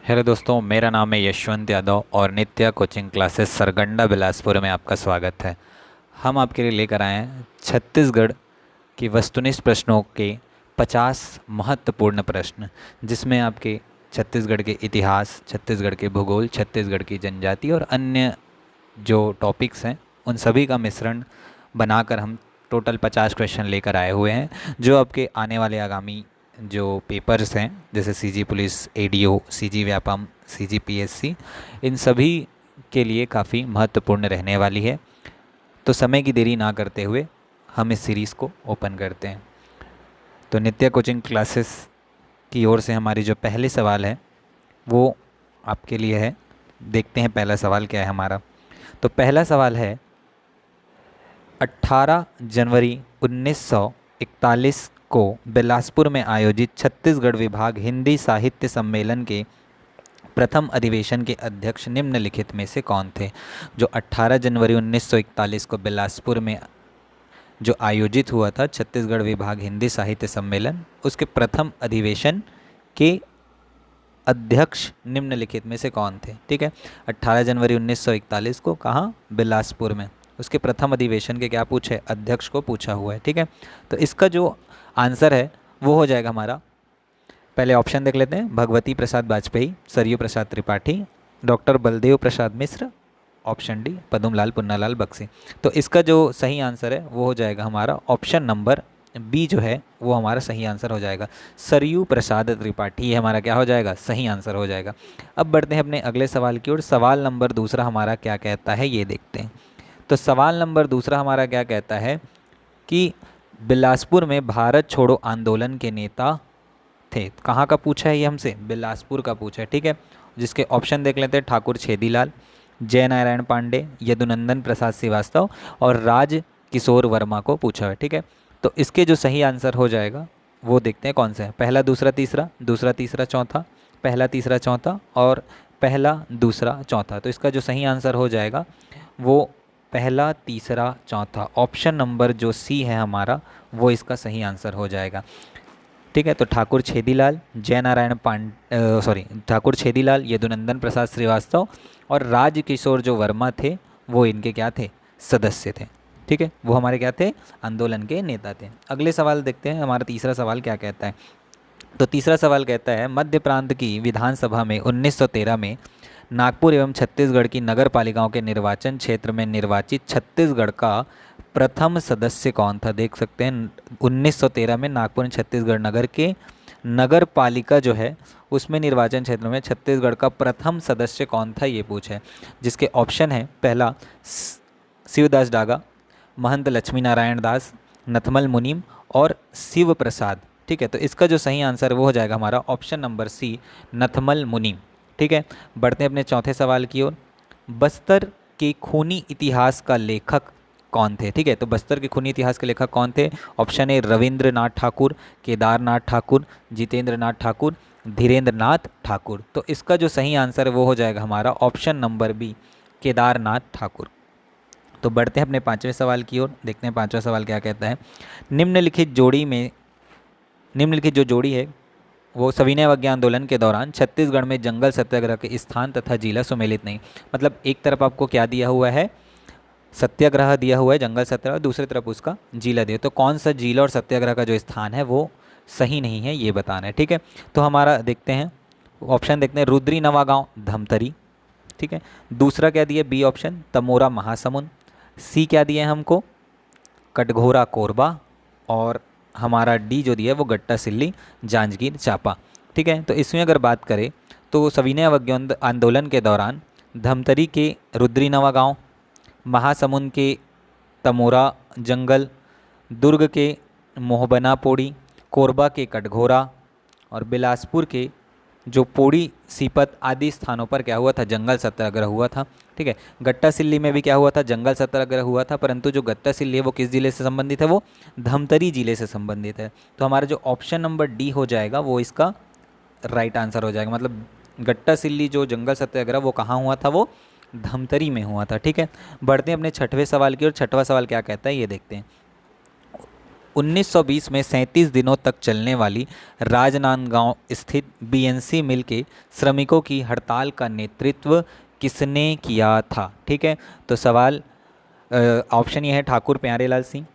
Hello दोस्तों, मेरा नाम है यशवंत यादव और नित्या कोचिंग क्लासेस सरगंडा बिलासपुर में आपका स्वागत है। हम आपके लिए लेकर आए हैं छत्तीसगढ़ की वस्तुनिष्ठ प्रश्नों के 50 महत्वपूर्ण प्रश्न, जिसमें आपके छत्तीसगढ़ के इतिहास, छत्तीसगढ़ के भूगोल, छत्तीसगढ़ की जनजाति और अन्य जो टॉपिक्स हैं उन सभी का मिश्रण बनाकर हम टोटल 50 क्वेश्चन लेकर आए हुए हैं, जो आपके आने वाले आगामी जो पेपर्स हैं जैसे CG police, ADO, CG Vyapam, CG PSC, इन सभी के लिए काफ़ी महत्वपूर्ण रहने वाली है। तो समय की देरी ना करते हुए हम इस सीरीज़ को ओपन करते हैं। तो नित्या कोचिंग क्लासेस की ओर से हमारी जो पहले सवाल है वो आपके लिए है। देखते हैं पहला सवाल क्या है हमारा। तो पहला सवाल है, 18 जनवरी 1941 को बिलासपुर में आयोजित छत्तीसगढ़ विभाग हिंदी साहित्य सम्मेलन के प्रथम अधिवेशन के अध्यक्ष निम्नलिखित में से कौन थे? जो 18 जनवरी 1941 को बिलासपुर में जो आयोजित हुआ था छत्तीसगढ़ विभाग हिंदी साहित्य सम्मेलन, उसके प्रथम अधिवेशन के अध्यक्ष निम्नलिखित में से कौन थे? ठीक है, 18 जनवरी 1941 को कहाँ? बिलासपुर में। उसके प्रथम अधिवेशन के क्या पूछे? अध्यक्ष को पूछा हुआ है। ठीक है, तो इसका जो आंसर है वो हो जाएगा हमारा, पहले ऑप्शन देख लेते हैं, भगवती प्रसाद Vajpayee, Saryu Prasad Tripathi, doctor Baldev Prasad Mishra, option D Padmalal Punnalal Bakshi. तो इसका जो सही आंसर है वो हो जाएगा हमारा ऑप्शन नंबर बी, जो है वो हमारा सही आंसर हो जाएगा। सरयू प्रसाद त्रिपाठी, ये हमारा क्या हो जाएगा? सही आंसर हो जाएगा। अब बढ़ते हैं अपने अगले सवाल की ओर। सवाल नंबर दूसरा हमारा क्या कहता है ये देखते हैं। तो सवाल नंबर दूसरा हमारा क्या कहता है कि बिलासपुर में भारत छोड़ो आंदोलन के नेता थे। कहाँ का पूछा है ये हमसे? बिलासपुर का पूछा है। ठीक है, जिसके ऑप्शन देख लेते हैं, ठाकुर छेदीलाल, जय नारायण पांडे, यदुनंदन प्रसाद श्रीवास्तव और राज किशोर वर्मा को पूछा है। ठीक है, तो इसके जो सही आंसर हो जाएगा वो देखते हैं कौन सा है। पहला दूसरा तीसरा, दूसरा तीसरा चौथा, पहला तीसरा चौथा और पहला दूसरा चौथा। तो इसका जो सही आंसर हो जाएगा वो पहला तीसरा चौथा, ऑप्शन नंबर जो सी है हमारा, वो इसका सही आंसर हो जाएगा। ठीक है, तो ठाकुर छेदीलाल, जय नारायण ठाकुर छेदीलाल, यदुनंदन प्रसाद श्रीवास्तव और राज किशोर जो वर्मा थे वो इनके क्या थे? सदस्य थे। ठीक है, वो हमारे क्या थे? आंदोलन के नेता थे। अगले सवाल देखते हैं, हमारा तीसरा सवाल क्या कहता है। तो तीसरा सवाल कहता है, मध्य प्रांत की विधानसभा में 1913 में नागपुर एवं छत्तीसगढ़ की नगर पालिकाओं के निर्वाचन क्षेत्र में निर्वाचित छत्तीसगढ़ का प्रथम सदस्य कौन था? देख सकते हैं 1913 में नागपुर एवं छत्तीसगढ़ नगर के नगर पालिका जो है उसमें निर्वाचन क्षेत्र में छत्तीसगढ़ का प्रथम सदस्य कौन था ये पूछा है। जिसके ऑप्शन है, पहला शिवदास डागा, महंत लक्ष्मी नारायण दास, नथमल मुनीम और शिव प्रसाद। ठीक है, तो इसका जो सही आंसर वो हो जाएगा हमारा ऑप्शन नंबर सी, नथमल मुनीम। ठीक है, बढ़ते हैं अपने चौथे सवाल की ओर। बस्तर के खूनी इतिहास का लेखक कौन थे? ठीक है, तो बस्तर के खूनी इतिहास के लेखक कौन थे? ऑप्शन ए रविंद्रनाथ ठाकुर, केदारनाथ ठाकुर, जितेंद्र नाथ ठाकुर, धीरेन्द्र नाथ ठाकुर। तो इसका जो सही आंसर है वो हो जाएगा हमारा option number B, Kedarnath Thakur. तो बढ़ते हैं अपने पांचवें सवाल की ओर, देखते हैं पांचवा सवाल क्या कहता है। निम्नलिखित जो जोड़ी है वो सविनय अवज्ञा आंदोलन के दौरान छत्तीसगढ़ में जंगल सत्याग्रह के स्थान तथा जिला सुमेलित नहीं। मतलब एक तरफ आपको क्या दिया हुआ है? सत्याग्रह दिया हुआ है, जंगल सत्याग्रह, दूसरी तरफ उसका जिला दिया, तो कौन सा जिला और सत्याग्रह का जो स्थान है वो सही नहीं है ये बताना है। ठीक है, तो हमारा देखते हैं ऑप्शन, देखते हैं रुद्री नवागांव धमतरी। ठीक है, दूसरा क्या दिया? B option Tamora Mahasamund. C क्या दिया है हमको? कटघोरा कोरबा। और हमारा डी जो दिया है वो गट्टा सिल्ली जांजगीर चांपा। ठीक है, तो इसमें अगर बात करें तो सविनय अवज्ञा आंदोलन के दौरान धमतरी के रुद्री नवागांव, महासमुंद के तमोरा जंगल, दुर्ग के मोहबना पोड़ी, कोरबा के कटघोरा और बिलासपुर के जो पोड़ी सीपत आदि स्थानों पर क्या हुआ था? जंगल सत्याग्रह हुआ था। ठीक है, गट्टा सिल्ली में भी क्या हुआ था? जंगल सत्याग्रह हुआ था, परंतु जो गट्टा सिल्ली है वो किस जिले से संबंधित है? वो धमतरी जिले से संबंधित है। तो हमारा जो ऑप्शन नंबर डी हो जाएगा वो इसका राइट आंसर हो जाएगा। मतलब गट्टा सिल्ली जो जंगल सत्याग्रह वो कहाँ हुआ था? वो धमतरी में हुआ था। ठीक है, बढ़ते हैं अपने छठवें सवाल की ओर। छठवां सवाल क्या कहता है ये देखते हैं। 1920 में 37 दिनों तक चलने वाली राजनांदगांव स्थित बीएनसी मिल के श्रमिकों की हड़ताल का नेतृत्व किसने किया था? ठीक है, तो सवाल ऑप्शन ये है ठाकुर प्यारेलाल सिंह,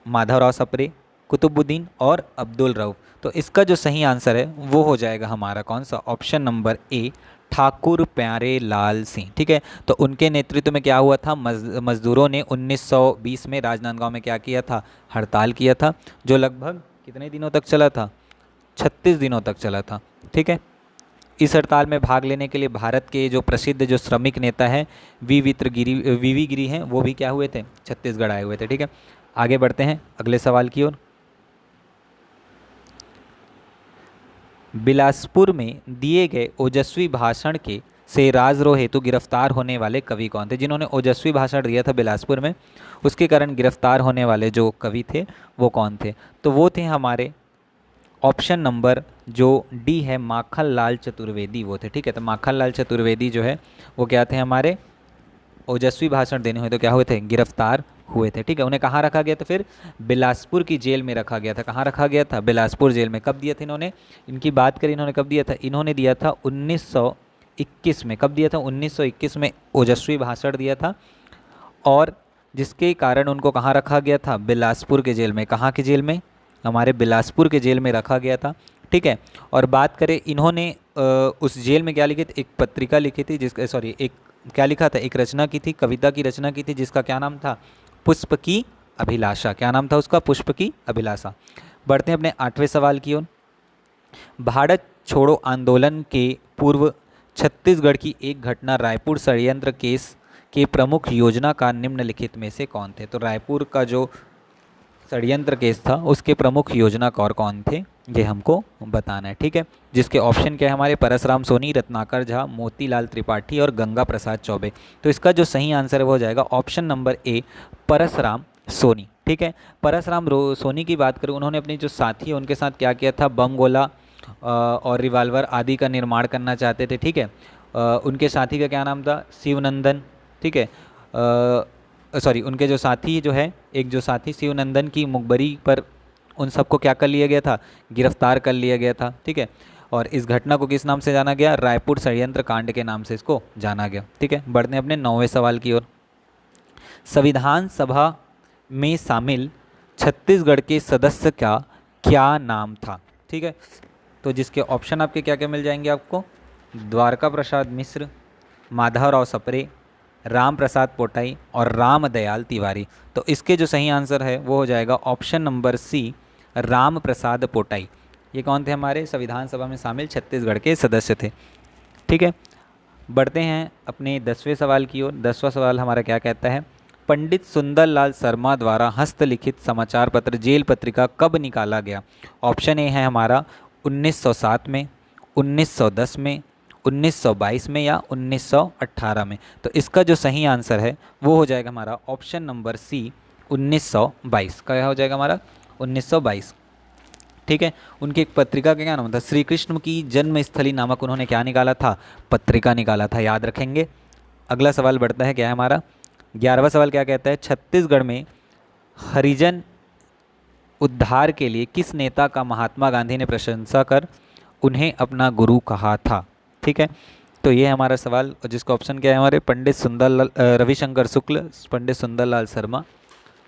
माधवराव सप्रे, कुतुबुद्दीन और अब्दुल रऊफ। तो इसका जो सही आंसर है वो हो जाएगा हमारा कौन सा? ऑप्शन नंबर ए, ठाकुर प्यारेलाल सिंह। ठीक है, तो उनके नेतृत्व में क्या हुआ था? मजदूरों ने 1920 में राजनांदगांव में क्या किया था? हड़ताल किया था, जो लगभग कितने दिनों तक चला था? 36 दिनों तक चला था। ठीक है, इस हड़ताल में भाग लेने के लिए भारत के जो प्रसिद्ध जो श्रमिक नेता हैं वीवी गिरी हैं, वो भी क्या हुए थे? छत्तीसगढ़ आए हुए थे। ठीक है, आगे बढ़ते हैं अगले सवाल की ओर। बिलासपुर में दिए गए ओजस्वी भाषण के से राजद्रोह हेतु गिरफ्तार होने वाले कवि कौन थे? जिन्होंने ओजस्वी भाषण दिया था बिलासपुर में, उसके कारण गिरफ्तार होने वाले जो कवि थे वो कौन थे? तो वो थे हमारे ऑप्शन नंबर जो डी है, माखन लाल चतुर्वेदी, वो थे। ठीक है, तो माखन लाल चतुर्वेदी जो है वो क्या थे? हमारे ओजस्वी भाषण देने हुए तो क्या हुए थे? गिरफ्तार हुए थे। ठीक है, उन्हें कहाँ रखा गया था फिर? बिलासपुर की जेल में रखा गया था। कहाँ रखा गया था? बिलासपुर जेल में। कब दिया था इन्होंने? इनकी बात करें इन्होंने कब दिया था? इन्होंने दिया था 1921 में। कब दिया था? 1921 में ओजस्वी भाषण दिया था, और जिसके कारण उनको कहाँ रखा गया था? बिलासपुर के जेल में। कहाँ के जेल में? हमारे बिलासपुर के जेल में रखा गया था। ठीक है, और बात करें इन्होंने उस जेल में क्या लिखी थी? एक पत्रिका लिखी थी जिसका एक क्या लिखा था? एक रचना की थी, कविता की रचना की थी, जिसका क्या नाम था? पुष्प की अभिलाषा। क्या नाम था उसका? पुष्प की अभिलाषा। बढ़ते हैं अपने 8वें सवाल की ओर। भारत छोड़ो आंदोलन के पूर्व छत्तीसगढ़ की एक घटना रायपुर षड्यंत्र केस के प्रमुख योजनाकार निम्नलिखित में से कौन थे? तो रायपुर का जो षड्यंत्र केस था उसके प्रमुख योजनाकार कौन थे, ये हमको बताना है। ठीक है, जिसके ऑप्शन क्या है हमारे? परसराम सोनी, रत्नाकर झा, मोतीलाल त्रिपाठी और गंगा प्रसाद चौबे। तो इसका जो सही आंसर है वो हो जाएगा option number A, Parasram Soni. ठीक है, परसराम सोनी की बात करूँ, उन्होंने अपने जो साथी है उनके साथ क्या किया था? बम गोला और रिवाल्वर आदि का निर्माण करना चाहते थे। ठीक है, उनके साथी का क्या नाम था? शिवनंदन। ठीक है, सॉरी, उनके जो साथी जो है, एक जो साथी शिवनंदन की मुखबरी पर उन सबको क्या कर लिया गया था? गिरफ्तार कर लिया गया था। ठीक है, और इस घटना को किस नाम से जाना गया? रायपुर षड्यंत्र कांड के नाम से इसको जाना गया। ठीक है, बढ़ते हैं अपने 9वें सवाल की ओर। संविधान सभा में शामिल छत्तीसगढ़ के सदस्य का क्या नाम था? ठीक है, तो जिसके ऑप्शन आपके क्या क्या मिल जाएंगे आपको? द्वारका प्रसाद मिश्र, माधवराव सप्रे, राम प्रसाद पोटाई और राम दयाल तिवारी। तो इसके जो सही आंसर है वो हो जाएगा ऑप्शन नंबर सी, राम प्रसाद पोटाई। ये कौन थे? हमारे संविधान सभा में शामिल छत्तीसगढ़ के सदस्य थे। ठीक है, बढ़ते हैं अपने 10वें सवाल की ओर। 10वां सवाल हमारा क्या कहता है? पंडित सुंदरलाल शर्मा द्वारा हस्तलिखित समाचार पत्र जेल पत्रिका कब निकाला गया? ऑप्शन ए है हमारा 1907 में, 1910 में, 1922 में या 1918 में। तो इसका जो सही आंसर है वो हो जाएगा हमारा ऑप्शन नंबर सी, 1922। क्या हो जाएगा हमारा? 1922। ठीक है, उनकी एक पत्रिका का क्या नाम था? श्री कृष्ण की जन्मस्थली नामक उन्होंने क्या निकाला था? पत्रिका निकाला था, याद रखेंगे। अगला सवाल बढ़ता है, क्या है हमारा 11वां सवाल? क्या कहता है? छत्तीसगढ़ में हरिजन उद्धार के लिए किस नेता का महात्मा गांधी ने प्रशंसा कर उन्हें अपना गुरु कहा था? ठीक है, तो ये हमारा सवाल, जिसका ऑप्शन क्या है हमारे? पंडित सुंदरलाल रविशंकर शुक्ल, पंडित सुंदरलाल शर्मा,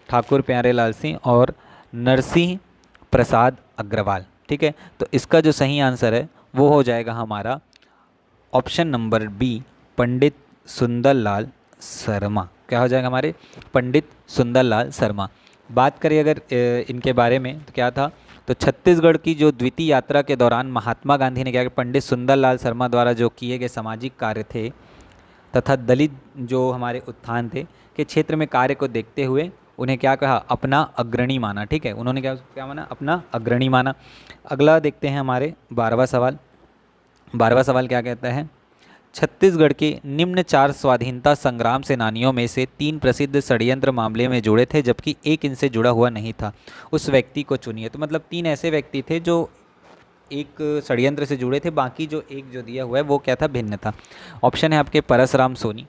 ठाकुर प्यारेलाल सिंह और नरसिंह प्रसाद अग्रवाल। ठीक है, तो इसका जो सही आंसर है वो हो जाएगा हमारा option number B, Pandit Sundarlal Sharma. क्या हो जाएगा हमारे? पंडित सुंदरलाल शर्मा। बात करें अगर इनके बारे में तो क्या था? तो छत्तीसगढ़ की जो द्वितीय यात्रा के दौरान महात्मा गांधी ने क्या किया? पंडित सुंदरलाल शर्मा द्वारा जो किए गए सामाजिक कार्य थे तथा दलित जो हमारे उत्थान थे के क्षेत्र में कार्य को देखते हुए उन्हें क्या कहा? अपना अग्रणी माना। ठीक है, उन्होंने क्या क्या माना? अपना अग्रणी माना। अगला देखते हैं हमारे 12वां सवाल। 12वां सवाल क्या कहता है? छत्तीसगढ़ के निम्न 4 स्वाधीनता संग्राम सेनानियों में से 3 प्रसिद्ध षड्यंत्र मामले में जुड़े थे जबकि एक इनसे जुड़ा हुआ नहीं था, उस व्यक्ति को चुनिए। तो मतलब 3 ऐसे व्यक्ति थे जो एक षड्यंत्र से जुड़े थे, बाकी जो एक जो दिया हुआ है वो क्या था? भिन्न था। ऑप्शन है आपके परसराम सोनी,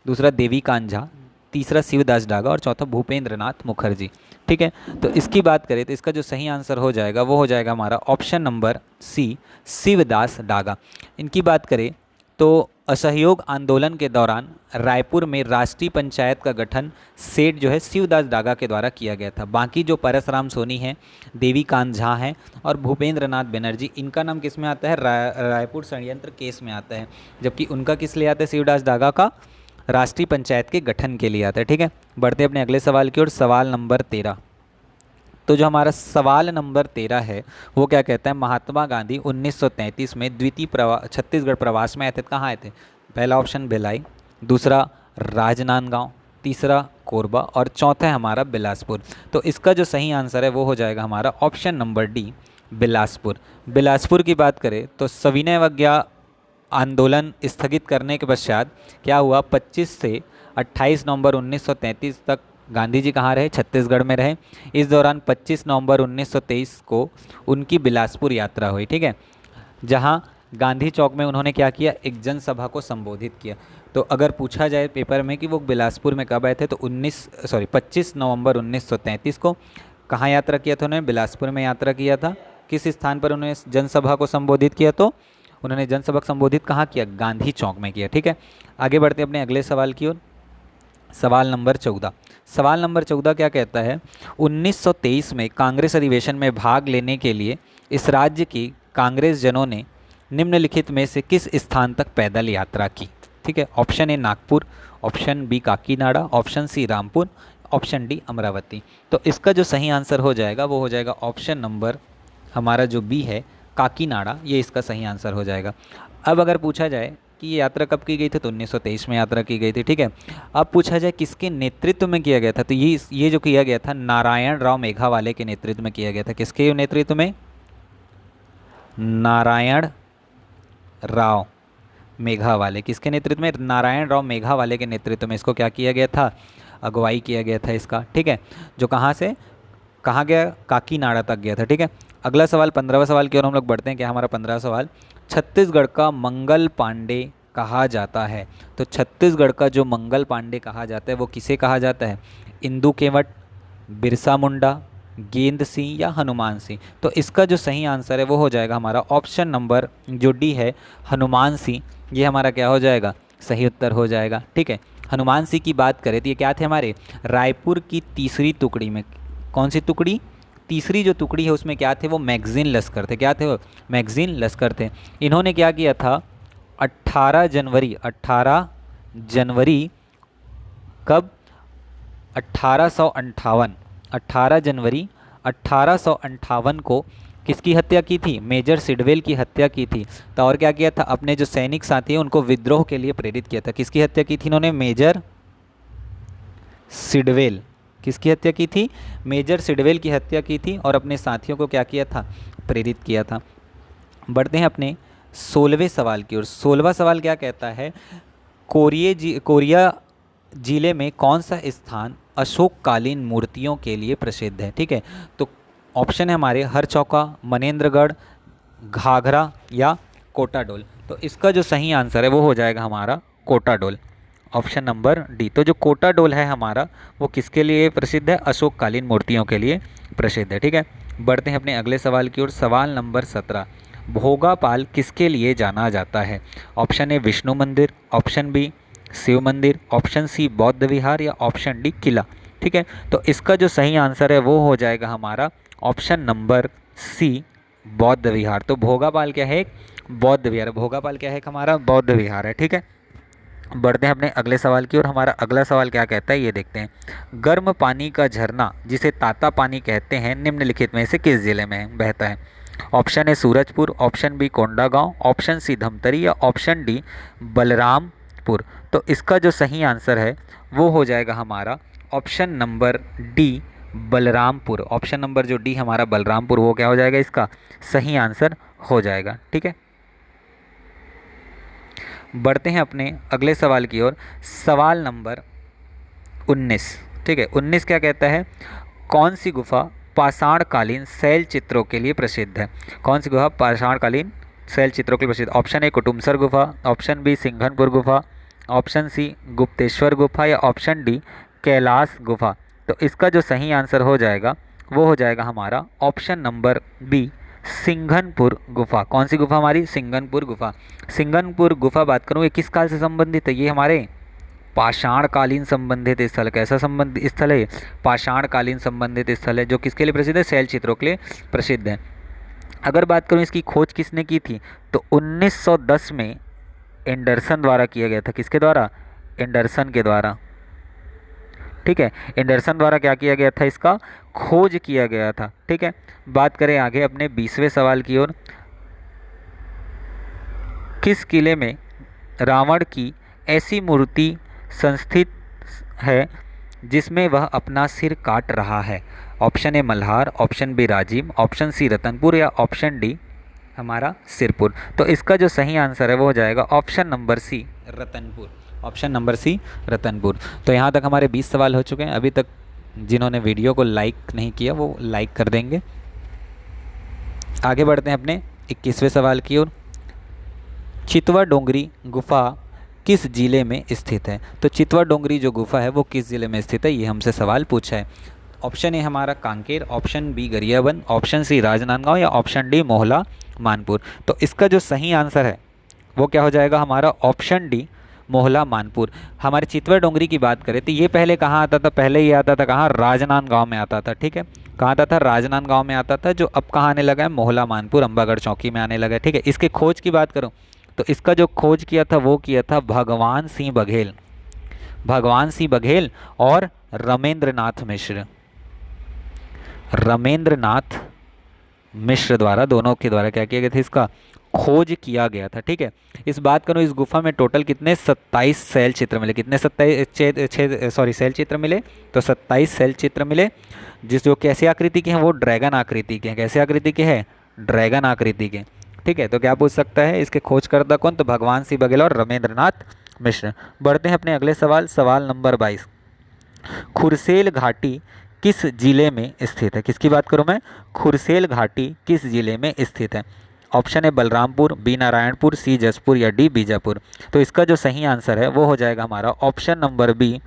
दूसरा देवी कांत झा, तीसरा शिवदास डागा और चौथा भूपेंद्र नाथ मुखर्जी। ठीक है, तो इसकी बात करें तो इसका जो सही आंसर हो जाएगा वो हो जाएगा हमारा option number C, Shivdas Daga. इनकी बात करें तो असहयोग आंदोलन के दौरान रायपुर में राष्ट्रीय पंचायत का गठन सेठ जो है शिवदास डागा के द्वारा किया गया था। बाकी जो परसराम सोनी हैं, देवीकांत झा हैं और भूपेंद्र नाथ बनर्जी, इनका नाम किस में आता है, रायपुर षड्यंत्र केस में आता है, जबकि उनका किस लिए आता है, शिवदास डागा का राष्ट्रीय पंचायत के गठन के लिए आता है। ठीक है, बढ़ते अपने अगले सवाल की ओर। सवाल नंबर 13। तो जो हमारा सवाल नंबर 13 है वो क्या कहता है, महात्मा गांधी 1933 में द्वितीय छत्तीसगढ़ प्रवास में आए थे। कहाँ आए थे? पहला ऑप्शन भिलाई, दूसरा राजनांदगांव, तीसरा कोरबा और चौथा है हमारा बिलासपुर। तो इसका जो सही आंसर है वो हो जाएगा हमारा option number D, Bilaspur. Bilaspur की बात करें तो सविनय अवज्ञा आंदोलन स्थगित करने के पश्चात क्या हुआ, 25 से 28 नवंबर 1933 तक गांधी जी कहाँ रहे, छत्तीसगढ़ में रहे। इस दौरान 25 नवंबर 1923 को उनकी बिलासपुर यात्रा हुई। ठीक है, जहाँ गांधी चौक में उन्होंने क्या किया, एक जनसभा को संबोधित किया। तो अगर पूछा जाए पेपर में कि वो बिलासपुर में कब आए थे, तो 25 नवंबर 1933 को कहाँ यात्रा किया था उन्होंने, बिलासपुर में यात्रा किया था। किस स्थान पर उन्होंने जनसभा को संबोधित किया, तो उन्होंने जनसभा को संबोधित कहाँ किया, गांधी चौक में किया। ठीक है, आगे बढ़ते अपने अगले सवाल की ओर। सवाल नंबर 14। सवाल नंबर 14 क्या कहता है, 1923 में कांग्रेस अधिवेशन में भाग लेने के लिए इस राज्य की कांग्रेस जनों ने निम्नलिखित में से किस स्थान तक पैदल यात्रा की। ठीक है, option A Nagpur, option B Kakinada, option C Rampur, option D Amravati. तो इसका जो सही आंसर हो जाएगा वो हो जाएगा ऑप्शन नंबर हमारा जो बी है, काकीनाडा, ये इसका सही आंसर हो जाएगा। अब अगर पूछा जाए कि ये यात्रा कब की गई थी, तो 1923 में यात्रा की गई थी। ठीक है, अब पूछा जाए किसके नेतृत्व में किया गया था, तो ये जो किया गया था नारायण राव मेघावाले के नेतृत्व में किया गया था। किसके नेतृत्व में, नारायण राव मेघावाले। किसके नेतृत्व में, नारायण राव मेघावाले के नेतृत्व में इसको क्या किया गया था, अगुवाई किया गया था इसका। ठीक है, जो कहाँ से कहाँ गया, काकीनाडा तक गया था। ठीक है, अगला सवाल 15वां सवाल की ओर हम लोग बढ़ते हैं। क्या हमारा 15वां सवाल, छत्तीसगढ़ का मंगल पांडे कहा जाता है। तो छत्तीसगढ़ का जो मंगल पांडे कहा जाता है वो किसे कहा जाता है, इंदु केवट, बिरसा मुंडा, गेंद सिंह या हनुमान सिंह। तो इसका जो सही आंसर है वो हो जाएगा हमारा ऑप्शन नंबर जो डी है, हनुमान सिंह। ये हमारा क्या हो जाएगा, सही उत्तर हो जाएगा। ठीक है, हनुमान सिंह की बात करें तो ये क्या थे, हमारे रायपुर की तीसरी टुकड़ी में, कौन सी टुकड़ी, तीसरी जो टुकड़ी है उसमें क्या थे, वो मैगजीन लश्कर थे। क्या थे वो, मैगजीन लश्कर थे। इन्होंने क्या किया था, 18 जनवरी कब, 18 जनवरी 1858 को किसकी हत्या की थी, मेजर सिडवेल की हत्या की थी। तो और क्या किया था, अपने जो सैनिक साथी हैं उनको विद्रोह के लिए प्रेरित किया था। किसकी हत्या की थी इन्होंने, मेजर सिडवेल। किसकी हत्या की थी, मेजर सिडवेल की हत्या की थी और अपने साथियों को क्या किया था, प्रेरित किया था। बढ़ते हैं अपने 16वें सवाल की ओर। 16वां सवाल क्या कहता है, कोरिया जिले में कौन सा स्थान अशोककालीन मूर्तियों के लिए प्रसिद्ध है। ठीक है, तो ऑप्शन है हमारे हरचौका, मनेन्द्रगढ़, घाघरा या कोटाडोल। तो इसका जो सही आंसर है वो हो जाएगा हमारा कोटाडोल, ऑप्शन नंबर डी। तो जो कोटाडोल है हमारा वो किसके लिए प्रसिद्ध है, अशोककालीन मूर्तियों के लिए प्रसिद्ध है। ठीक है, बढ़ते हैं अपने अगले सवाल की ओर। सवाल नंबर 17, भोगापाल किसके लिए जाना जाता है। ऑप्शन ए विष्णु मंदिर, ऑप्शन बी शिव मंदिर, ऑप्शन सी बौद्ध विहार या ऑप्शन डी किला। ठीक है, तो इसका जो सही आंसर है वो हो जाएगा हमारा ऑप्शन नंबर सी, बौद्ध विहार। तो भोगापाल क्या है, बौद्ध विहार। भोगापाल क्या है हमारा, बौद्ध विहार है। ठीक है, बढ़ते हैं अपने अगले सवाल की ओर। हमारा अगला सवाल क्या कहता है ये देखते हैं, गर्म पानी का झरना जिसे ताता पानी कहते हैं निम्नलिखित में से किस जिले में बहता है। Option A Surajpur, option B Kondagaon, option C Dhamtari या ऑप्शन डी बलरामपुर। तो इसका जो सही आंसर है वो हो जाएगा हमारा option number D, Balrampur. Option number जो डी हमारा बलरामपुर, वो क्या हो जाएगा, इसका सही आंसर हो जाएगा। ठीक है, बढ़ते हैं अपने अगले सवाल की ओर। सवाल नंबर 19। ठीक है, 19 क्या कहता है, कौन सी गुफा पाषाणकालीन शैल चित्रों के लिए प्रसिद्ध है। कौन सी गुफा पाषाणकालीन शैल चित्रों के लिए प्रसिद्ध, ऑप्शन ए कुटुमसर गुफा, ऑप्शन बी सिंघनपुर गुफा, ऑप्शन सी गुप्तेश्वर गुफा या ऑप्शन डी कैलाश गुफा। तो इसका जो सही आंसर हो जाएगा वो हो जाएगा हमारा ऑप्शन नंबर बी सिंघनपुर गुफा। कौन सी गुफा हमारी? सिंघनपुर गुफा। सिंघनपुर गुफा बात करूँ ये किस काल से संबंधित है? ये हमारे पाषाण कालीन संबंधित स्थल। कैसा संबंधित स्थल है? पाषाण कालीन संबंधित स्थल है, जो किसके लिए प्रसिद्ध है? शैल चित्रों के लिए प्रसिद्ध है। अगर बात करूँ इसकी खोज किसने की थी, तो 1910 में एंडरसन द्वारा किया गया था। किसके द्वारा? एंडरसन के द्वारा। ठीक है, एंडरसन द्वारा क्या किया गया था? इसका खोज किया गया था। ठीक है, बात करें आगे अपने 20वें सवाल की ओर। किस किले में रावण की ऐसी मूर्ति संस्थित है जिसमें वह अपना सिर काट रहा है? Option A Malhar, option B Rajiv, option C Ratanpur या ऑप्शन डी हमारा सिरपुर। तो इसका जो सही आंसर है वो हो जाएगा option number C Ratanpur. Option number C Ratanpur. तो यहाँ तक हमारे 20 सवाल हो चुके हैं। अभी तक जिन्होंने वीडियो को लाइक नहीं किया वो लाइक कर देंगे। आगे बढ़ते हैं अपने 21वें सवाल की ओर। चितवा डोंगरी गुफा किस जिले में स्थित है? तो चितवा डोंगरी जो गुफा है वो किस जिले में स्थित है, ये हमसे सवाल पूछा है। ऑप्शन ए हमारा Kanker, option B Gariaband, option C Rajnandgaon या ऑप्शन डी मोहला मानपुर। तो इसका जो सही आंसर है वो क्या हो जाएगा हमारा? Option D Mohla Manpur. हमारे चितवा डोंगरी की बात करें तो ये पहले कहाँ आता था? पहले ये आता था कहाँ? राजनांदगांव में आता था। ठीक है, कहाँ आता था? राजनांदगांव में आता था, जो अब कहाँ आने लगा है? मोहला मानपुर अंबागढ़ चौकी में आने लगा है। ठीक है, इसके खोज की बात करूँ तो इसका जो खोज किया था वो किया था भगवान सिंह बघेल। भगवान सिंह बघेल और रमेंद्र नाथ मिश्र। रमेंद्रनाथ मिश्र द्वारा, दोनों के द्वारा क्या किया गया था? इसका खोज किया गया था। ठीक है, इस बात करूँ इस गुफा में टोटल कितने 27 शैल चित्र मिले। कितने 27 शैल चित्र मिले? तो 27 शैल चित्र मिले, जिस जो कैसे आकृति के हैं? वो ड्रैगन आकृति के हैं। कैसे आकृति के हैं? ड्रैगन आकृति के। ठीक है, तो क्या पूछ सकता है इसके खोजकर्ता कौन? तो भगवान सिंह बघेल और रमेंद्रनाथ मिश्र। बढ़ते हैं अपने अगले सवाल, सवाल नंबर 22। खुरसेल घाटी किस जिले में स्थित है? किसकी बात करूं मैं? खुरसेल घाटी किस जिले में स्थित है? ऑप्शन है बलरामपुर, बी नारायणपुर, सी जसपुर या डी बीजापुर। तो इसका जो सही आंसर है वो हो जाएगा हमारा ऑप्शन नंबर बी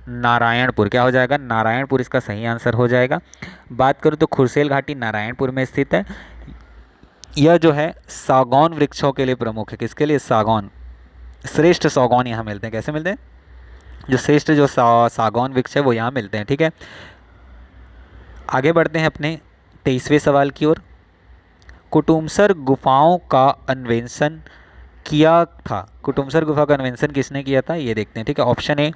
नारायणपुर। क्या हो जाएगा? नारायणपुर इसका सही आंसर हो जाएगा। बात करूँ तो खुरसेल घाटी नारायणपुर में स्थित है। यह जो है सागौन वृक्षों के लिए प्रमुख है। किसके लिए? सागौन। श्रेष्ठ सागौन यहाँ मिलते हैं। कैसे मिलते हैं? जो श्रेष्ठ जो सागौन वृक्ष है वो यहाँ मिलते हैं। ठीक है, आगे बढ़ते हैं अपने 23वें सवाल की ओर। कुटुमसर गुफाओं का अन्वेषण किया था। कुटुमसर गुफा का अन्वेषण किसने किया था ये देखते हैं। ठीक है, option A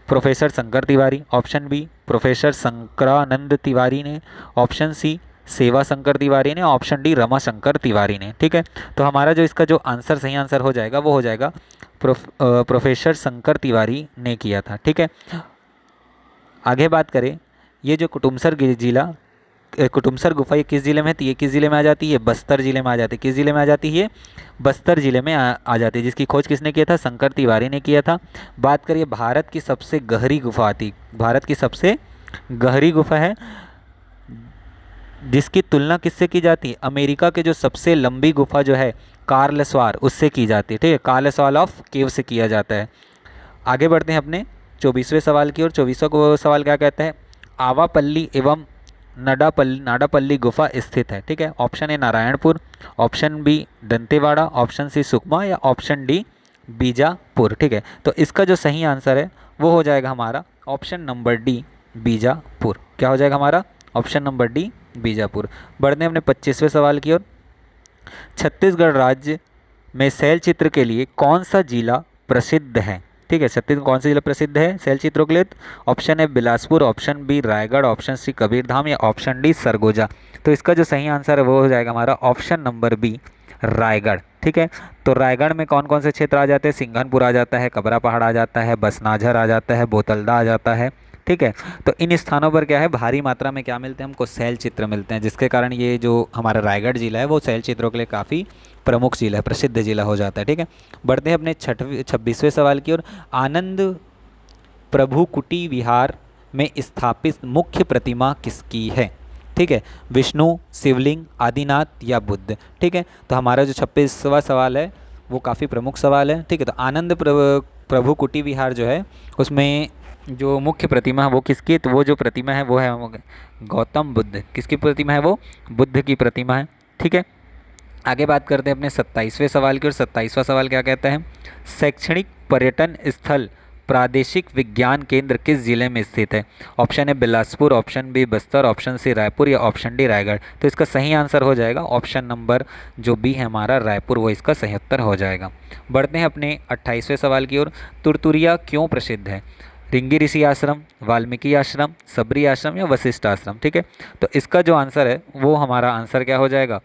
professor Shankar Tiwari, option B professor Shankaranand Tiwari ने, ऑप्शन सी सेवा शंकर तिवारी ने, ऑप्शन डी रमा शंकर तिवारी ने। ठीक है, तो हमारा जो इसका जो आंसर सही आंसर हो जाएगा वो हो जाएगा प्रोफेसर शंकर तिवारी ने किया था। ठीक है, आगे बात करें ये जो कुटुमसर गुफा ये किस जिले में है? ये किस जिले में आ जाती है? बस्तर जिले में आ जाती है। किस जिले में आ जाती है? बस्तर जिले में आ जाती है, जिसकी खोज किसने किया था? शंकर तिवारी ने किया था। बात करिए भारत की सबसे गहरी गुफा आती, भारत की सबसे गहरी गुफा है, जिसकी तुलना किससे की जाती है? अमेरिका के जो सबसे लंबी गुफा जो है कार्लस्वार, उससे की जाती है। ठीक है, कार्लस्वाल ऑफ केव से किया जाता है। आगे बढ़ते हैं अपने 24वें सवाल की ओर। 24वां सवाल क्या कहता है? आवापल्ली एवं नाडापल्ली गुफा स्थित है। ठीक है, option A Narayanpur, option B Dantewada, option C Sukma या ऑप्शन डी बीजापुर। ठीक है, तो इसका जो सही आंसर है वो हो जाएगा हमारा ऑप्शन नंबर डी बीजापुर। क्या हो जाएगा हमारा? Option number D Bijapur. बढ़ते हैं अपने 25वें सवाल की ओर। छत्तीसगढ़ राज्य में शैल चित्र के लिए कौन सा जिला प्रसिद्ध है? ठीक है, छत्तीसगढ़ कौन सा जिला प्रसिद्ध है शैल चित्रों के लिए? ऑप्शन है Bilaspur, option B Raigarh, option C Kabirdham या ऑप्शन डी सरगोजा। तो इसका जो सही आंसर है वो हो जाएगा हमारा ऑप्शन नंबर बी रायगढ़। ठीक है, तो रायगढ़ में कौन कौन से क्षेत्र आ जाते हैं? सिंघनपुर आ जाता है, कबरा पहाड़ आ जाता है, बसनाझर आ जाता है, बोतलदा आ जाता है। ठीक है, तो इन स्थानों पर क्या है? भारी मात्रा में क्या मिलते हैं हमको? शैल चित्र मिलते हैं, जिसके कारण ये जो हमारा रायगढ़ जिला है वो शैल चित्रों के लिए काफ़ी प्रमुख जिला है, प्रसिद्ध जिला हो जाता है। ठीक है, बढ़ते हैं अपने 26वें सवाल की ओर। आनंद प्रभु कुटी विहार में स्थापित मुख्य प्रतिमा किसकी है? ठीक है, विष्णु, शिवलिंग, आदिनाथ या बुद्ध। ठीक है, तो हमारा जो 26वां सवाल है वो काफ़ी प्रमुख सवाल है। ठीक है, तो आनंद प्रभु कुटी विहार जो है उसमें जो मुख्य प्रतिमा है वो किसकी है, तो वो जो प्रतिमा है वो है गौतम बुद्ध। किसकी प्रतिमा है, वो बुद्ध की प्रतिमा है। ठीक है, आगे बात करते हैं अपने 27वें सवाल की। और 27वां सवाल क्या कहता है, शैक्षणिक पर्यटन स्थल प्रादेशिक विज्ञान केंद्र किस जिले में स्थित है। ऑप्शन है Bilaspur, option B Bastar, option C Raipur या ऑप्शन डी रायगढ़। तो इसका सही आंसर हो जाएगा ऑप्शन नंबर जो बी है हमारा रायपुर, वो इसका सही उत्तर हो जाएगा। बढ़ते हैं अपने 28वें सवाल की ओर। तुरतुरिया क्यों प्रसिद्ध है, ऋंगी ऋषि आश्रम, वाल्मीकि आश्रम, सबरी आश्रम या वशिष्ठ आश्रम। ठीक है, तो इसका जो आंसर है वो हमारा आंसर क्या हो जाएगा,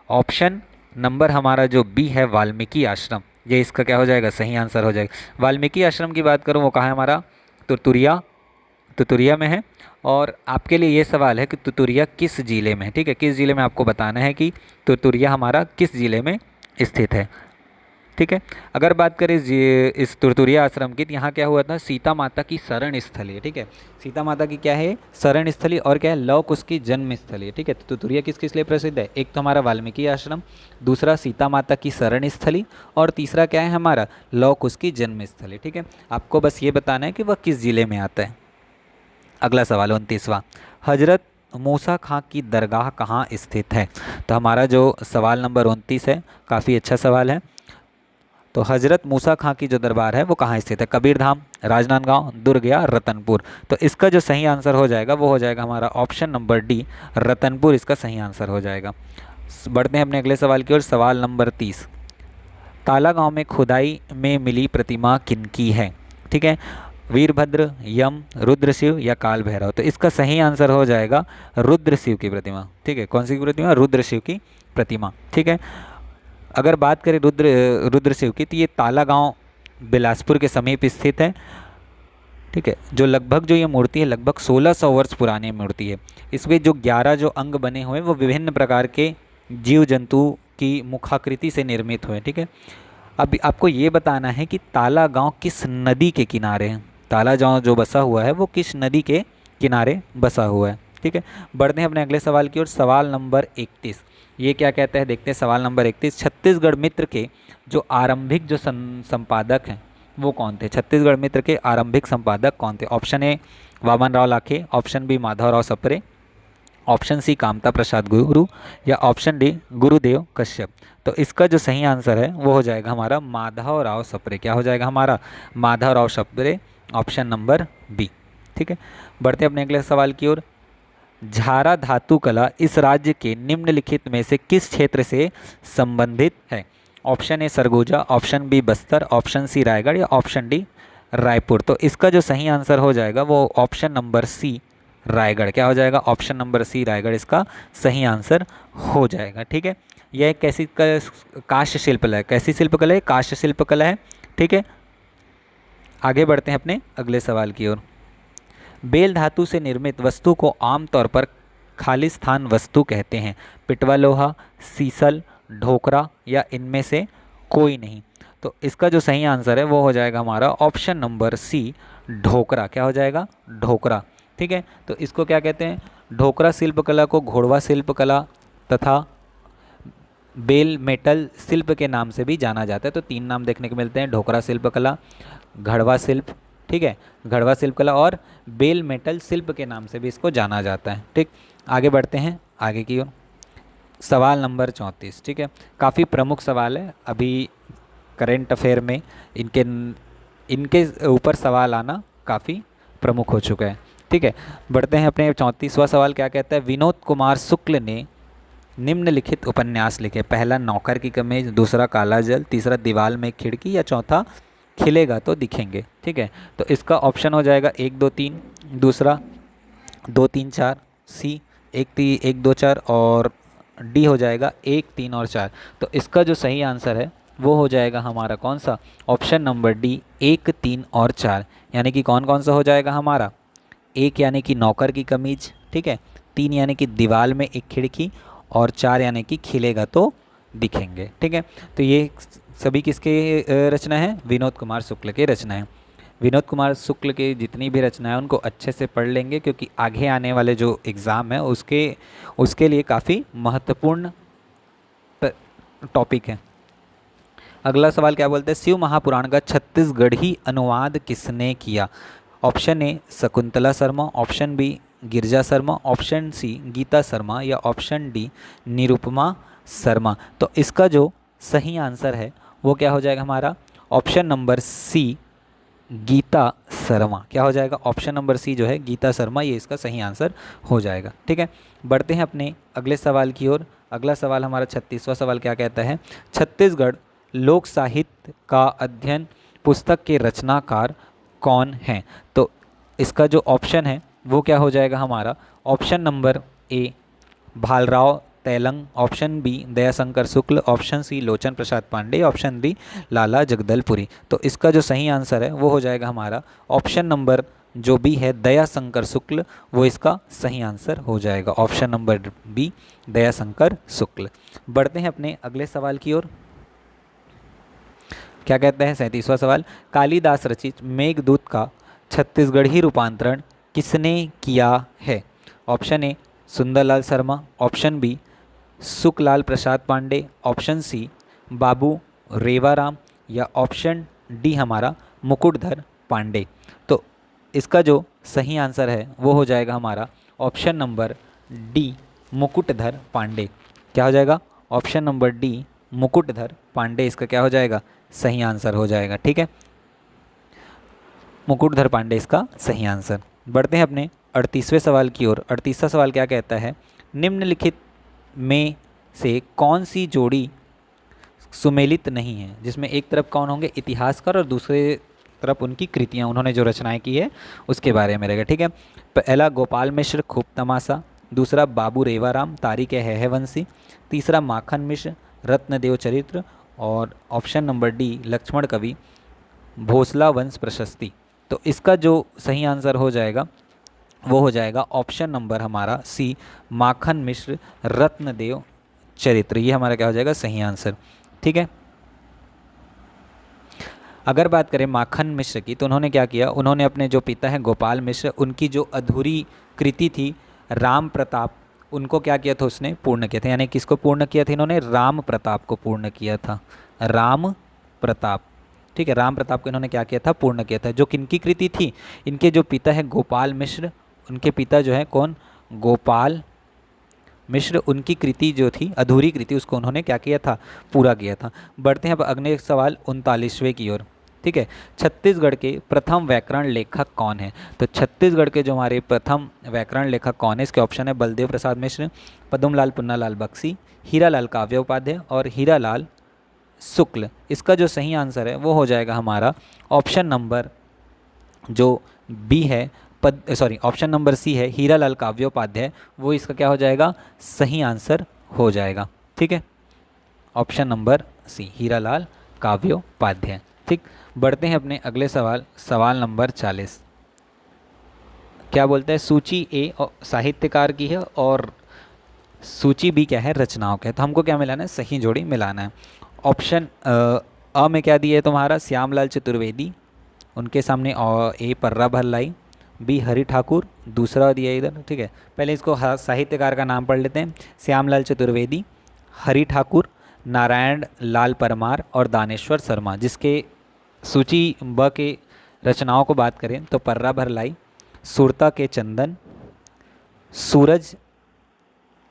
ऑप्शन नंबर हमारा जो बी है वाल्मीकि आश्रम, ये इसका क्या हो जाएगा, सही आंसर हो जाएगा। वाल्मीकि आश्रम की बात करूँ वो कहाँ है हमारा, तुरतुरिया, तुतुरिया में है। और आपके लिए ये सवाल है कि तुतुरिया किस ज़िले में है। ठीक है, किस ज़िले में आपको बताना है कि तुतुरिया हमारा किस ज़िले में स्थित है। ठीक है, अगर बात करें इस तुरतुरिया आश्रम की, तो यहाँ क्या हुआ था, सीता माता की शरण स्थली है। ठीक है, सीता माता की क्या है, शरण स्थली, और क्या है, लव कुश की जन्म स्थली है। ठीक है, तो तुतुरिया किस किस लिए प्रसिद्ध है, एक तो हमारा वाल्मीकि आश्रम, दूसरा सीता माता की शरण स्थली, और तीसरा क्या है हमारा लव कुश की जन्म स्थली। ठीक है, आपको बस ये बताना है कि वह किस ज़िले में आता है। अगला सवाल 29वां, हजरत मूसा खां की दरगाह कहाँ स्थित है। तो हमारा जो सवाल नंबर 29 है काफ़ी अच्छा सवाल है। तो हजरत मूसा खां की जो दरबार है वो कहाँ स्थित है, कबीरधाम, राजनांदगांव, दुर्ग या रतनपुर। तो इसका जो सही आंसर हो जाएगा वो हो जाएगा हमारा ऑप्शन नंबर डी, रतनपुर इसका सही आंसर हो जाएगा। बढ़ते हैं अपने अगले सवाल की ओर। सवाल नंबर 30, ताला गांव में खुदाई में मिली प्रतिमा किनकी है। ठीक है, वीरभद्र, यम, रुद्रशिव या काल भैरव। तो इसका सही आंसर हो जाएगा रुद्रशिव की प्रतिमा। ठीक है, कौन सी की प्रतिमा, रुद्रशिव की प्रतिमा। ठीक है, अगर बात करें रुद्रशिव की, तो ये ताला गांव बिलासपुर के समीप स्थित है। ठीक है, जो लगभग जो ये मूर्ति है लगभग 1600 वर्ष पुरानी मूर्ति है। इसमें जो 11 जो अंग बने हुए हैं वो विभिन्न प्रकार के जीव जंतु की मुखाकृति से निर्मित हुए हैं। ठीक है, अब आपको ये बताना है कि ताला गांव किस नदी के किनारे है। ताला गांव जो बसा हुआ है वो किस नदी के किनारे बसा हुआ है। ठीक है, बढ़ते हैं अपने अगले सवाल की ओर। सवाल नंबर 31, ये क्या कहता है, देखते हैं सवाल नंबर 31। छत्तीसगढ़ मित्र के जो आरंभिक जो संपादक हैं वो कौन थे, छत्तीसगढ़ मित्र के आरंभिक संपादक कौन थे। Option A Waman Rao Lakhe, option B Madhavrao Sapre, option C Kamta Prasad Guru या ऑप्शन डी गुरुदेव कश्यप। तो इसका जो सही आंसर है वो हो जाएगा हमारा माधवराव सप्रे। क्या हो जाएगा हमारा, Madhavrao Sapre, option number B. ठीक है, बढ़ते अपने अगले सवाल की ओर। झारा धातु कला इस राज्य के निम्नलिखित में से किस क्षेत्र से संबंधित है। Option A Surguja, option B Bastar, option C Raigarh या ऑप्शन डी रायपुर। तो इसका जो सही आंसर हो जाएगा वो ऑप्शन नंबर सी रायगढ़। क्या हो जाएगा, ऑप्शन नंबर सी रायगढ़ इसका सही आंसर हो जाएगा। ठीक है, यह एक कैसी काष्य शिल्पकला है, कैसी शिल्पकला है, काष्य शिल्पकला है। ठीक है, आगे बढ़ते हैं अपने अगले सवाल की ओर। बेल धातु से निर्मित वस्तु को आमतौर पर खालिस्तान वस्तु कहते हैं। पिटवा लोहा, सीसल, ढोकरा या इनमें से कोई नहीं। तो इसका जो सही आंसर है वो हो जाएगा हमारा ऑप्शन नंबर सी ढोकरा। क्या हो जाएगा, ढोकरा। ठीक है, तो इसको क्या कहते हैं, ढोकरा शिल्पकला को घोड़वा शिल्पकला तथा बेल मेटल शिल्प के नाम से भी जाना जाता है। तो तीन नाम देखने को मिलते हैं, ढोकरा शिल्पकला, घड़वा शिल्प, ठीक है, घड़वा शिल्पकला और बेल मेटल शिल्प के नाम से भी इसको जाना जाता है। ठीक, आगे बढ़ते हैं आगे की ओर। सवाल नंबर 34, ठीक है, काफ़ी प्रमुख सवाल है, अभी करेंट अफेयर में इनके ऊपर सवाल आना काफ़ी प्रमुख हो चुका है। ठीक है, बढ़ते हैं अपने 34वां सवाल क्या कहता है। विनोद कुमार शुक्ल ने निम्नलिखित उपन्यास लिखे। पहला नौकर की कमीज, दूसरा काला जल, तीसरा दीवाल में खिड़की या चौथा खिलेगा तो दिखेंगे। ठीक है, तो इसका ऑप्शन हो जाएगा 1 2 3, दूसरा 2 3 4, सी 1 2 4 और डी हो जाएगा 1 3 और 4। तो इसका जो सही आंसर है वो हो जाएगा हमारा कौन सा, ऑप्शन नंबर डी 1 3 और 4। यानी कि कौन कौन सा हो जाएगा हमारा, 1 यानी कि नौकर की कमीज, ठीक है, 3 यानी कि दीवाल में एक खिड़की और 4 यानी कि खिलेगा तो दिखेंगे। ठीक है, तो ये सभी किसके रचना है, विनोद कुमार शुक्ल के रचना है। विनोद कुमार शुक्ल के जितनी भी रचना है उनको अच्छे से पढ़ लेंगे क्योंकि आगे आने वाले जो एग्ज़ाम है उसके लिए काफ़ी महत्वपूर्ण टॉपिक है। अगला सवाल क्या बोलते हैं, शिव महापुराण का छत्तीसगढ़ी अनुवाद किसने किया? Option A Shakuntala Sharma, option B Girija Sharma, option C Geeta Sharma या ऑप्शन डी निरुपमा शर्मा। तो इसका जो सही आंसर है वो क्या हो जाएगा हमारा, option number C Geeta Sharma. क्या हो जाएगा, ऑप्शन नंबर सी जो है गीता शर्मा, ये इसका सही आंसर हो जाएगा। ठीक है, बढ़ते हैं अपने अगले सवाल की ओर। अगला सवाल हमारा 36वां सवाल क्या कहता है, छत्तीसगढ़ लोक साहित्य का अध्ययन पुस्तक के रचनाकार कौन हैं? तो इसका जो ऑप्शन है वो क्या हो जाएगा हमारा, option number A Bhalrao Telang, option B Dayashankar Shukla, option C Lochan Prasad Pandey, option D Lala Jagdalpuri. तो इसका जो सही आंसर है वो हो जाएगा हमारा ऑप्शन नंबर जो बी है दयाशंकर शुक्ल, वो इसका सही आंसर हो जाएगा, ऑप्शन नंबर बी दयाशंकर शुक्ल। बढ़ते हैं अपने अगले सवाल की ओर। क्या कहते हैं 37वां सवाल, कालिदास रचित मेघदूत का छत्तीसगढ़ी रूपांतरण किसने किया है? Option A Sundarlal Sharma, option B Sukhlal Prasad Pandey, option C Babu Revaram या ऑप्शन डी हमारा मुकुटधर पांडे। तो इसका जो सही आंसर है वो हो जाएगा हमारा option number D Mukutdhar Pandey. क्या हो जाएगा, option number D Mukutdhar Pandey इसका क्या हो जाएगा, सही आंसर हो जाएगा। ठीक है, मुकुटधर पांडे इसका सही आंसर। बढ़ते हैं अपने 38वें सवाल की ओर। 38वां सवाल क्या कहता है, निम्नलिखित में से कौन सी जोड़ी सुमेलित नहीं है? जिसमें एक तरफ कौन होंगे, इतिहासकार, और दूसरे तरफ उनकी कृतियाँ, उन्होंने जो रचनाएं की है उसके बारे में रहेगा। ठीक है, पहला गोपाल मिश्र खूब तमाशा, दूसरा बाबू रेवाराम तारीख है वंशी, तीसरा माखन मिश्र रत्नदेव चरित्र, और ऑप्शन नंबर डी लक्ष्मण कवि भोसला वंश प्रशस्ति। तो इसका जो सही आंसर हो जाएगा वो हो जाएगा ऑप्शन नंबर हमारा सी माखन मिश्र रत्नदेव चरित्र, ये हमारा क्या हो जाएगा, सही आंसर। ठीक है, अगर बात करें माखन मिश्र की, तो उन्होंने क्या किया, उन्होंने अपने जो पिता हैं गोपाल मिश्र, उनकी जो अधूरी कृति थी राम प्रताप, उनको क्या किया था, उसने पूर्ण किया था। यानी किसको पूर्ण किया था इन्होंने, राम प्रताप को पूर्ण किया था, राम प्रताप। ठीक है, राम प्रताप को इन्होंने क्या किया था, पूर्ण किया था। जो किनकी कृति थी, इनके जो पिता है गोपाल मिश्र, उनके पिता जो है कौन, गोपाल मिश्र, उनकी कृति जो थी अधूरी कृति उसको उन्होंने क्या किया था, पूरा किया था। बढ़ते हैं अब अगले सवाल 39वें की ओर। ठीक है, छत्तीसगढ़ के प्रथम व्याकरण लेखक कौन है? तो छत्तीसगढ़ के जो हमारे प्रथम व्याकरण लेखक कौन है, इसके ऑप्शन है बलदेव प्रसाद मिश्र, पद्मलाल पुन्नालाल बख्शी, हीरालाल काव्य उपाध्याय और हीरालाल शुक्ल। इसका जो सही आंसर है वो हो जाएगा हमारा ऑप्शन नंबर जो बी है ऑप्शन नंबर सी है हीरालाल काव्योपाध्याय, वो इसका क्या हो जाएगा, सही आंसर हो जाएगा। ठीक है, option number C Hiralal Kavyopadhyay. ठीक, बढ़ते हैं अपने अगले सवाल, सवाल नंबर 40। क्या बोलते हैं, सूची ए साहित्यकार की है और सूची बी क्या है, रचनाओं का है। तो हमको क्या मिलाना है, सही जोड़ी मिलाना है। ऑप्शन अ में क्या दिया है तुम्हारा, श्यामलाल चतुर्वेदी, उनके सामने ए पर्रा भल्लाई, बी हरि ठाकुर, दूसरा दिया इधर। ठीक है, पहले इसको साहित्यकार का नाम पढ़ लेते हैं, श्यामलाल चतुर्वेदी, हरि ठाकुर, नारायण लाल परमार और दानेश्वर शर्मा। जिसके सूची ब के रचनाओं को बात करें तो पर्रा भरलाई, सुरता के चंदन, सूरज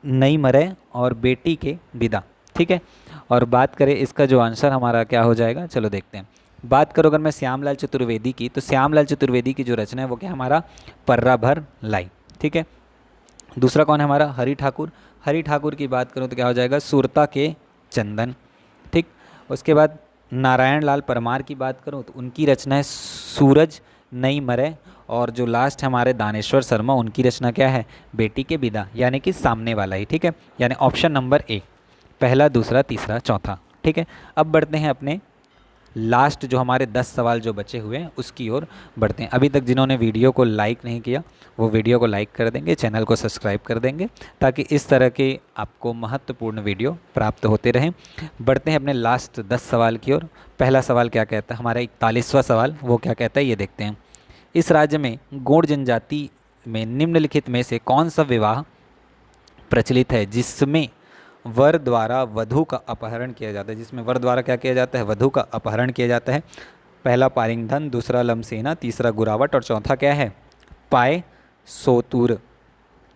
नई मरे और बेटी के विदा। ठीक है, और बात करें इसका जो आंसर हमारा क्या हो जाएगा, चलो देखते हैं। बात करो अगर मैं श्यामलाल चतुर्वेदी की, तो श्यामलाल चतुर्वेदी की जो रचना है वो क्या हमारा पर्रा भर लाई। ठीक है, दूसरा कौन है हमारा, हरि ठाकुर। हरि ठाकुर की बात करूँ तो क्या हो जाएगा, सुरता के चंदन। ठीक, उसके बाद नारायण लाल परमार की बात करूँ तो उनकी रचना है सूरज नई मरे, और जो लास्ट है हमारे दानेश्वर शर्मा, उनकी रचना क्या है, बेटी के विदा, यानी कि सामने वाला ही। ठीक है, यानी ऑप्शन नंबर ए, पहला दूसरा तीसरा चौथा। ठीक है, अब बढ़ते हैं अपने लास्ट जो हमारे 10 सवाल जो बचे हुए हैं उसकी ओर बढ़ते हैं। अभी तक जिन्होंने वीडियो को लाइक नहीं किया वो वीडियो को लाइक कर देंगे, चैनल को सब्सक्राइब कर देंगे, ताकि इस तरह के आपको महत्वपूर्ण वीडियो प्राप्त होते रहें। बढ़ते हैं अपने लास्ट 10 सवाल की ओर। पहला सवाल क्या कहता है, हमारा 41वां सवाल, वो क्या कहता है ये देखते हैं। इस राज्य में गौड़ जनजाति में निम्नलिखित में से कौन सा विवाह प्रचलित है जिसमें वर द्वारा वधू का अपहरण किया जाता है, जिसमें वर द्वारा क्या किया जाता है, वधू का अपहरण किया जाता है। पहला पारिंगधन, दूसरा लमसेना, तीसरा गुरावट और चौथा क्या है, पाए सोतुर।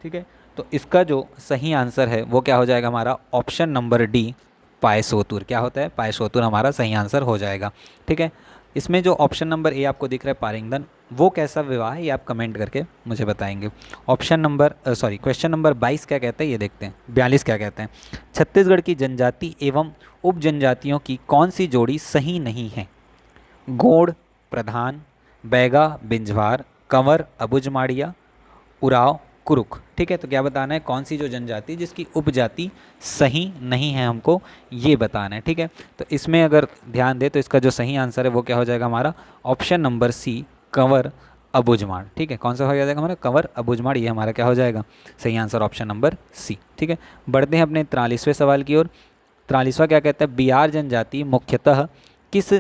ठीक है, तो इसका जो सही आंसर है वो क्या हो जाएगा हमारा, ऑप्शन नंबर डी, पायसोतुर। क्या होता है, पायसोतुर हमारा सही आंसर हो जाएगा। ठीक है, इसमें जो ऑप्शन नंबर ए आपको दिख रहा है पारिंगधन, वो कैसा विवाह है ये आप कमेंट करके मुझे बताएंगे। ऑप्शन नंबर क्वेश्चन नंबर 22 क्या कहते हैं ये देखते हैं, 42 क्या कहते हैं। छत्तीसगढ़ की जनजाति एवं उप जनजातियों की कौन सी जोड़ी सही नहीं है, गोंड प्रधान, बैगा बिंजवार, कंवर अबुझमाड़िया, उराव कुरुक। ठीक है, तो क्या बताना है, कौन सी जो जनजाति जिसकी उपजाति सही नहीं है हमको ये बताना है। ठीक है, तो इसमें अगर ध्यान दे तो इसका जो सही आंसर है वो क्या हो जाएगा हमारा, option number C, Kanwar Abujhmad. ठीक है, कौन सा हो जाएगा हमारा, कंवर अबुझमाड़, ये हमारा क्या हो जाएगा, सही आंसर ऑप्शन नंबर सी। ठीक है, बढ़ते हैं अपने 43वें सवाल की ओर। 43वां क्या कहता है, बिहार जनजाति मुख्यतः किस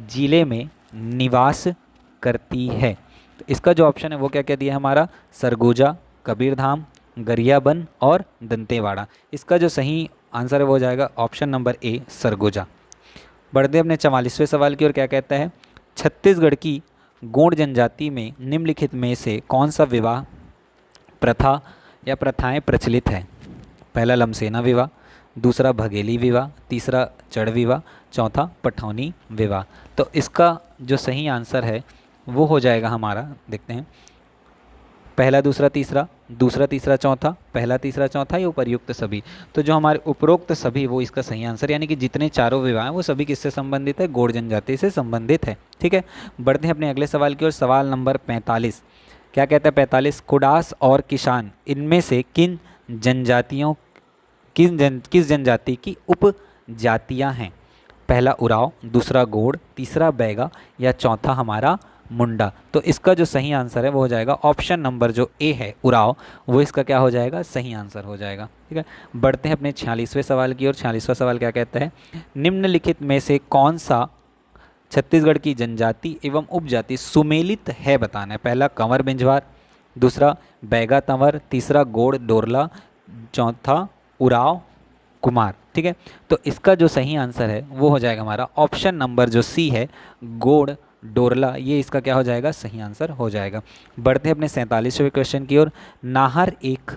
जिले में निवास करती है। तो इसका जो ऑप्शन है वो क्या क्या दिया है हमारा, सरगुजा, कबीरधाम, गरियाबंद और दंतेवाड़ा। इसका जो सही आंसर है वो हो जाएगा ऑप्शन नंबर ए, सरगुजा। बढ़ते अपने 44वें सवाल की ओर, क्या कहता है, छत्तीसगढ़ की गोंड जनजाति में निम्नलिखित में से कौन सा विवाह प्रथा या प्रथाएं प्रचलित है। पहला लमसेना विवाह, दूसरा भगेली विवाह, तीसरा चढ़ विवाह, चौथा पठौनी विवाह। तो इसका जो सही आंसर है वो हो जाएगा हमारा, देखते हैं, पहला दूसरा तीसरा, दूसरा तीसरा चौथा, पहला तीसरा चौथा, ये उपर्युक्त सभी। तो जो हमारे उपरोक्त सभी वो इसका सही आंसर, यानी कि जितने चारों विवाह हैं वो सभी किससे संबंधित है, गोंड जनजाति से संबंधित है। ठीक है, बढ़ते हैं अपने अगले सवाल की ओर। सवाल नंबर 45 क्या कहता है, 45, कुडास और किसान इनमें से किस जनजाति की उपजातियां हैं। पहला उराव, दूसरा गोंड, तीसरा बैगा या चौथा हमारा मुंडा। तो इसका जो सही आंसर है वो हो जाएगा ऑप्शन नंबर जो ए है, उराव, वो इसका क्या हो जाएगा, सही आंसर हो जाएगा। ठीक है, बढ़ते हैं अपने 46वें सवाल की ओर। 46वां सवाल क्या कहता है, निम्नलिखित में से कौन सा छत्तीसगढ़ की जनजाति एवं उपजाति सुमेलित है बताना है। पहला कंवर बिंजवार, दूसरा बैगा तंवर, तीसरा गोंड डोरला, चौथा उराव कुमार। ठीक है, तो इसका जो सही आंसर है वो हो जाएगा हमारा ऑप्शन नंबर जो सी है, गोंड डोरला, ये इसका क्या हो जाएगा, सही आंसर हो जाएगा। बढ़ते हैं अपने 47वें क्वेश्चन की ओर। नाहर एक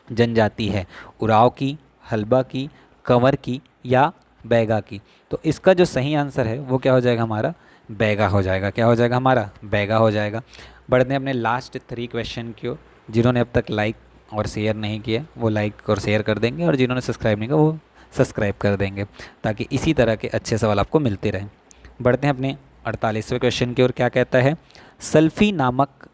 जनजाति है, उराव की, हल्बा की, कंवर की या बैगा की। तो इसका जो सही आंसर है वो क्या हो जाएगा हमारा, बैगा हो जाएगा। क्या हो जाएगा हमारा, बैगा हो जाएगा। बढ़ते हैं अपने लास्ट 3 क्वेश्चन की ओर। जिन्होंने अब तक लाइक और शेयर नहीं किया वो लाइक और शेयर कर देंगे, और जिन्होंने सब्सक्राइब नहीं किया वो सब्सक्राइब कर देंगे, ताकि इसी तरह के अच्छे सवाल आपको मिलते रहें। बढ़ते हैं अपने 48वें क्वेश्चन की ओर। क्या कहता है, सल्फी नामक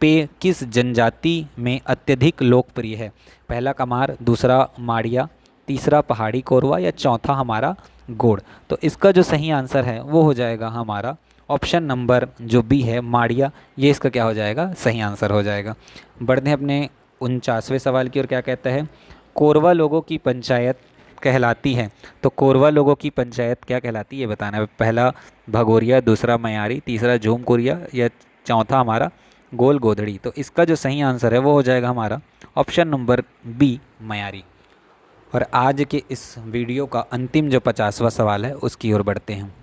पेय किस जनजाति में अत्यधिक लोकप्रिय है। पहला कमार, दूसरा माड़िया, तीसरा पहाड़ी कोरवा या चौथा हमारा गोंड। तो इसका जो सही आंसर है वो हो जाएगा हमारा ऑप्शन नंबर जो बी है, माड़िया, ये इसका क्या हो जाएगा, सही आंसर हो जाएगा। बढ़ते हैं अपने 49वें सवाल की ओर। क्या कहता है, कोरवा लोगों की पंचायत कहलाती है। तो कोरवा लोगों की पंचायत क्या कहलाती है ये बताना है। पहला भगोरिया, दूसरा मयारी, तीसरा झूमकुरिया या चौथा हमारा गोल गोधड़ी। तो इसका जो सही आंसर है वो हो जाएगा हमारा ऑप्शन नंबर बी, मयारी। और आज के इस वीडियो का अंतिम जो 50वां सवाल है उसकी ओर बढ़ते हैं।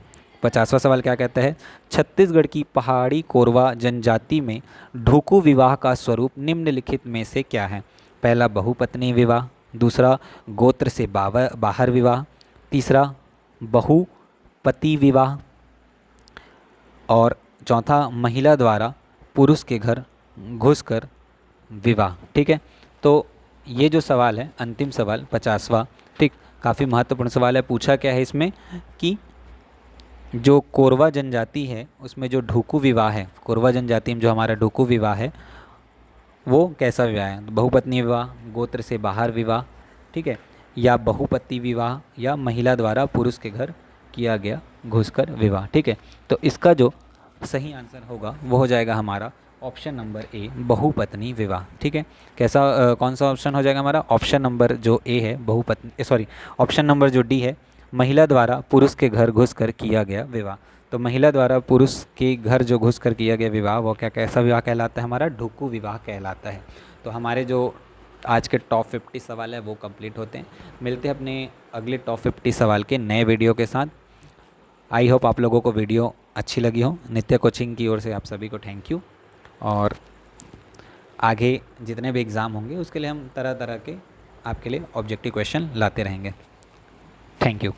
50वां सवाल क्या कहता है, छत्तीसगढ़ की पहाड़ी कोरवा जनजाति में ढुकू विवाह का स्वरूप निम्नलिखित में से क्या है। पहला बहुपत्नी विवाह, दूसरा गोत्र से बाहर विवाह, तीसरा बहुपति विवाह और चौथा महिला द्वारा पुरुष के घर घुसकर विवाह। ठीक है, तो ये जो सवाल है अंतिम सवाल 50वां, ठीक, काफ़ी महत्वपूर्ण सवाल है। पूछा क्या है इसमें कि जो कोरवा जनजाति है उसमें जो ढुकू विवाह है, कोरवा जनजाति में जो हमारा ढुकू विवाह है वो कैसा विवाह है। बहुपत्नी विवाह, गोत्र से बाहर विवाह, ठीक है, या बहुपति विवाह या महिला द्वारा पुरुष के घर किया गया घुसकर विवाह। ठीक है, तो इसका जो सही आंसर होगा वो हो जाएगा हमारा ऑप्शन नंबर ए, बहुपत्नी विवाह। ठीक है, कैसा कौन सा ऑप्शन हो जाएगा हमारा, ऑप्शन नंबर जो ए है बहुपत्नी, ऑप्शन नंबर जो डी है, महिला द्वारा पुरुष के घर घुसकर किया गया विवाह। तो महिला द्वारा पुरुष के घर जो घुसकर किया गया विवाह वो क्या कैसा विवाह कहलाता है हमारा, ढुकू विवाह कहलाता है। तो हमारे जो आज के टॉप 50 सवाल है वो कंप्लीट होते हैं। मिलते हैं अपने अगले टॉप 50 सवाल के नए वीडियो के साथ। आई होप आप लोगों को वीडियो अच्छी लगी हो। नित्य कोचिंग की ओर से आप सभी को थैंक यू। और आगे जितने भी एग्ज़ाम होंगे उसके लिए हम तरह तरह के आपके लिए ऑब्जेक्टिव क्वेश्चन लाते रहेंगे। Thank you.